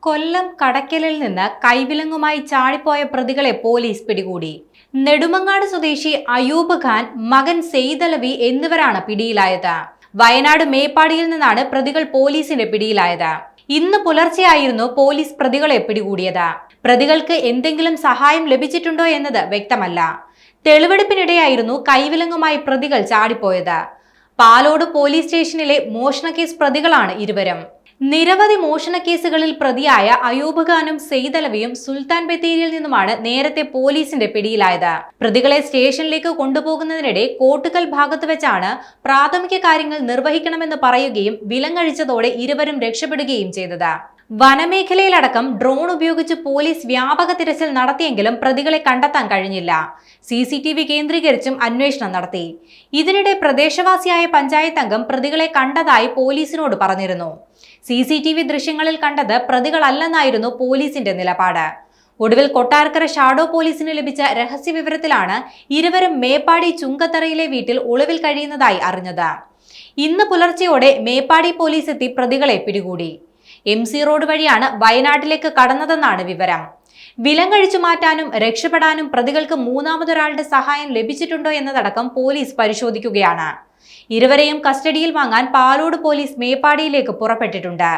കൊല്ലം കടയ്ക്കലിൽ നിന്ന് കൈവിലങ്ങുമായി ചാടിപ്പോയ പ്രതികളെ പോലീസ് പിടികൂടി. നെടുമങ്ങാട് സ്വദേശി അയൂബ് ഖാൻ, മകൻ സെയ്ദലവി എന്നിവരാണ് പിടിയിലായത്. വയനാട് മേപ്പാടിയിൽ നിന്നാണ് പ്രതികൾ പോലീസിന്റെ പിടിയിലായത്. ഇന്ന് പുലർച്ചെയായിരുന്നു പോലീസ് പ്രതികളെ പിടികൂടിയത്. പ്രതികൾക്ക് എന്തെങ്കിലും സഹായം ലഭിച്ചിട്ടുണ്ടോ എന്നത് വ്യക്തമല്ല. തെളിവെടുപ്പിനിടെയായിരുന്നു കൈവിലങ്ങുമായി പ്രതികൾ ചാടിപ്പോയത്. പാലോട് പോലീസ് സ്റ്റേഷനിലെ മോഷണക്കേസ് പ്രതികളാണ് ഇരുവരും. നിരവധി മോഷണ കേസുകളിൽ പ്രതിയായ അയൂബ് ഖാനും സെയ്ദലവിയും സുൽത്താൻ ബത്തേരിയിൽ നിന്നുമാണ് നേരത്തെ പോലീസിന്റെ പിടിയിലായത്. പ്രതികളെ സ്റ്റേഷനിലേക്ക് കൊണ്ടുപോകുന്നതിനിടെ കോട്ടുകൽ ഭാഗത്ത് വെച്ചാണ് പ്രാഥമിക കാര്യങ്ങൾ നിർവഹിക്കണമെന്ന് പറയുകയും വിലങ്ങഴിച്ചതോടെ ഇരുവരും രക്ഷപ്പെടുകയും ചെയ്തത്. വനമേഖലയിലടക്കം ഡ്രോൺ ഉപയോഗിച്ച് പോലീസ് വ്യാപക തിരച്ചിൽ നടത്തിയെങ്കിലും പ്രതികളെ കണ്ടെത്താൻ കഴിഞ്ഞില്ല. CCTV കേന്ദ്രീകരിച്ചും അന്വേഷണം നടത്തി. ഇതിനിടെ പ്രദേശവാസിയായ പഞ്ചായത്ത് അംഗം പ്രതികളെ കണ്ടതായി പോലീസിനോട് പറഞ്ഞിരുന്നു. CCTV ദൃശ്യങ്ങളിൽ കണ്ടത് പ്രതികളല്ലെന്നായിരുന്നു പോലീസിന്റെ നിലപാട്. ഒടുവിൽ കൊട്ടാരക്കര ഷാഡോ പോലീസിന് ലഭിച്ച രഹസ്യ വിവരത്തിലാണ് ഇരുവരും മേപ്പാടി ചുങ്കത്തറയിലെ വീട്ടിൽ ഒളിവിൽ കഴിയുന്നതായി അറിഞ്ഞത്. ഇന്ന് പുലർച്ചെയോടെ മേപ്പാടി പോലീസ് എത്തി പ്രതികളെ പിടികൂടി. MC റോഡ് വഴിയാണ് വയനാട്ടിലേക്ക് കടന്നതെന്നാണ് വിവരം. വിലങ്ങഴിച്ചു മാറ്റാനും രക്ഷപ്പെടാനും പ്രതികൾക്ക് മൂന്നാമതൊരാളുടെ സഹായം ലഭിച്ചിട്ടുണ്ടോ എന്നതടക്കം പോലീസ് പരിശോധിക്കുകയാണ്. ഇരുവരെയും കസ്റ്റഡിയിൽ വാങ്ങാൻ പാലോട് പോലീസ് മേപ്പാടിയിലേക്ക് പുറപ്പെട്ടിട്ടുണ്ട്.